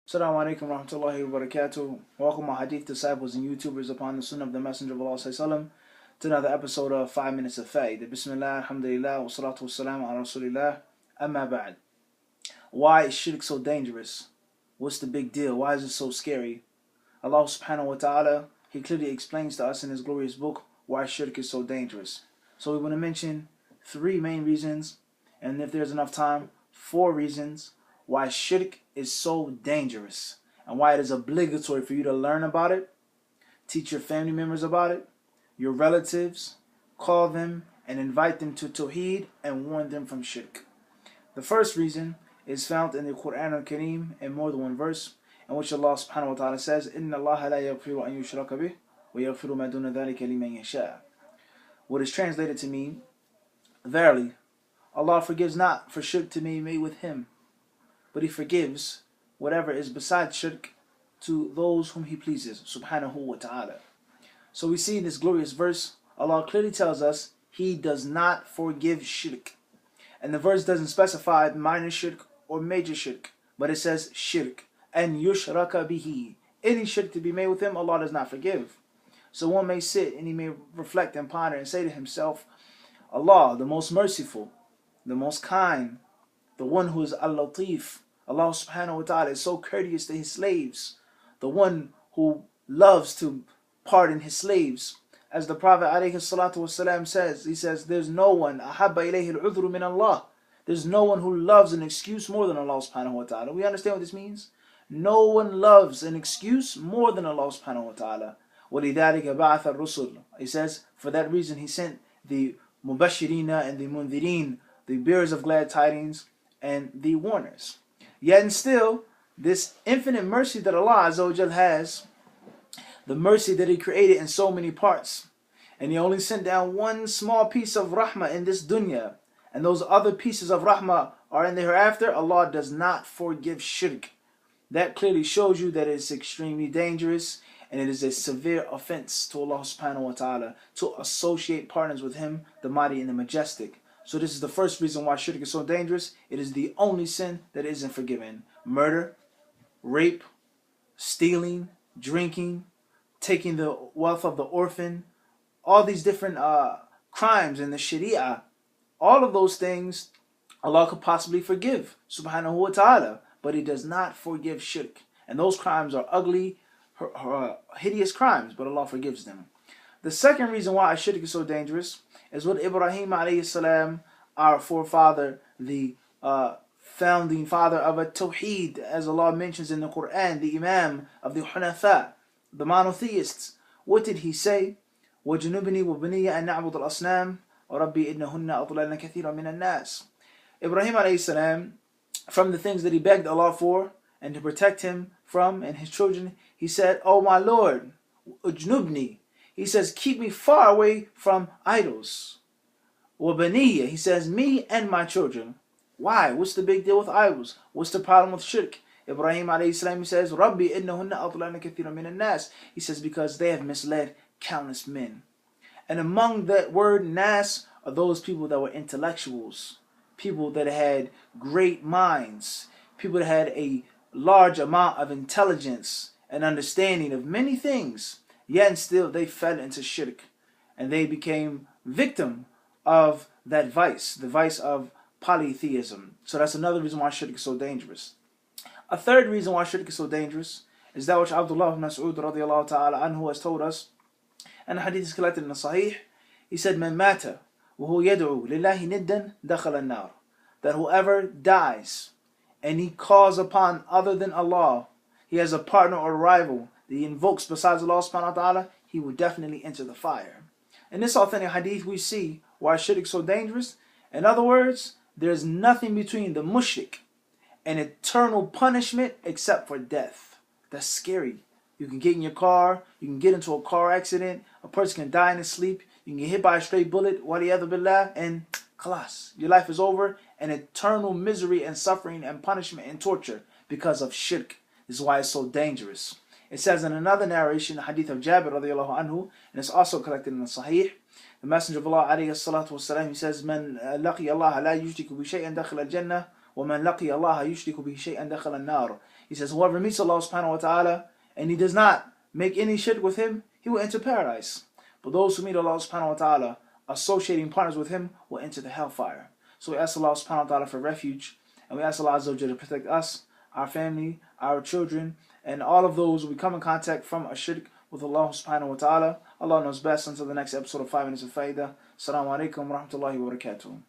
Assalamu alaikum warahmatullahi wabarakatuh. Welcome my hadith disciples and YouTubers upon the sunnah of the Messenger of Allah sallam, to another episode of 5 Minutes of fai'dah. Bismillah, alhamdulillah, wa salatu wa salam ala rasulillah, amma ba'd. Why is shirk so dangerous? What's the big deal? Why is it so scary? Allah subhanahu wa ta'ala, He clearly explains to us in His glorious book why shirk is so dangerous. So we want to mention 3 main reasons, and if there's enough time, 4 reasons why shirk is so dangerous and why it is obligatory for you to learn about it, teach your family members about it, your relatives, call them and invite them to Tawheed and warn them from shirk. The first reason is found in the Quran al-Kareem in more than one verse, in which Allah subhanahu wa ta'ala says, إِنَّ اللَّهَ لَا يَغْفِرُ أَن يُشْرَكَ بِهِ وَيَغْفِرُ مَا دُونَ ذَلِكَ لِمَن يَشَاءُ. What is translated to mean, verily, Allah forgives not for shirk to be made with Him, but He forgives whatever is besides shirk to those whom He pleases, subhanahu wa ta'ala. So we see in this glorious verse, Allah clearly tells us He does not forgive shirk. And the verse doesn't specify minor shirk or major shirk, but it says shirk, and yushraka bihi. Any shirk to be made with Him, Allah does not forgive. So one may sit and he may reflect and ponder and say to himself, Allah, the most merciful, the most kind, the one who is al-Latif, Allah subhanahu wa ta'ala is so courteous to His slaves, the one who loves to pardon His slaves. As the Prophet alayhi salatu wasalam says, he says, there's no one, ahabba ilayhi al-udhru min Allah. There's no one who loves an excuse more than Allah subhanahu wa ta'ala. We understand what this means? No one loves an excuse more than Allah subhanahu wa ta'ala. وَلِذَلِكَ بَعَثَ الرُّسُلُ. He says, for that reason He sent the mubashirina and the mundhirin, the bearers of glad tidings and the warners. Yet and still, this infinite mercy that Allah Azza wa Jal has, the mercy that He created in so many parts, and He only sent down one small piece of rahmah in this dunya, and those other pieces of rahmah are in the hereafter, Allah does not forgive shirk. That clearly shows you that it is extremely dangerous, and it is a severe offense to Allah subhanahu wa ta'ala to associate partners with Him, the mighty and the majestic. So this is the first reason why shirk is so dangerous. It is the only sin that isn't forgiven. Murder, rape, stealing, drinking, taking the wealth of the orphan, all these different crimes in the Sharia, all of those things Allah could possibly forgive, subhanahu wa ta'ala, but He does not forgive shirk. And those crimes are ugly, hideous crimes, but Allah forgives them. The second reason why shirk is so dangerous is what Ibrahim alayhi salam, our forefather, the founding father of a Tawheed, as Allah mentions in the Quran, the Imam of the Hunafa, the monotheists. What did he say? وَجُنُبْنِي وَبْنِيَّ أَن نَعْبُدَ الْأَصْنَامِ وَرَبِّي إِنَّهُنَّ أَضْلَلْنَ كَثِيرًا مِنَ النَّاسِ. Ibrahim alayhi salam, from the things that he begged Allah for and to protect him from and his children, he said, "Oh my Lord, ujnubni." He says, keep me far away from idols. وَبَنِيَّ. He says, me and my children. Why? What's the big deal with idols? What's the problem with shirk? Ibrahim alayhi salam, he says, Rabbi innahunna adlana kathiran min nas. He says, because they have misled countless men. And among that word nas are those people that were intellectuals, people that had great minds, people that had a large amount of intelligence and understanding of many things. Yet and still they fell into shirk, and they became victim of that vice, the vice of polytheism. So that's another reason why shirk is so dangerous. A third reason why shirk is so dangerous is that which Abdullah ibn Mas'ud radiallahu ta'ala anhu has told us, and the hadith is collected in the Sahih. He said, "Man mata وهو يدعو لله ندا دخل النار." That whoever dies and he calls upon other than Allah, he has a partner or rival that he invokes besides Allah subhanahu wa ta'ala, he will definitely enter the fire. In this authentic hadith we see why shirk is so dangerous. In other words, there is nothing between the mushrik and eternal punishment except for death. That's scary. You can get in your car, you can get into a car accident, a person can die in his sleep, you can get hit by a stray bullet, waliyadhu billah, and khalas, your life is over, and eternal misery and suffering and punishment and torture because of shirk. This is why it's so dangerous. It says in another narration, the hadith of Jabir radiallahu anhu, and it's also collected in the Sahih, the Messenger of Allah alayhi salatu wasalam, he says, "Man laqi Allah la yushriku bi shay'an dakhila al-jannah, wa man laqi Allah yushriku bi shay'an dakhila an-nar." He says, whoever meets Allah subhanahu wa ta'ala and he does not make any shirk with him, he will enter paradise. But those who meet Allah subhanahu wa ta'ala associating partners with him will enter the hellfire. So we ask Allah subhanahu wa ta'ala for refuge, and we ask Allah Azza wa Jalla to protect us, our family, our children, and all of those we come in contact from a shirk with Allah subhanahu wa ta'ala. Allah knows best. Until the next episode of 5 Minutes of fai'dah. Assalamu alaikum wa rahmatullahi wa barakatuh.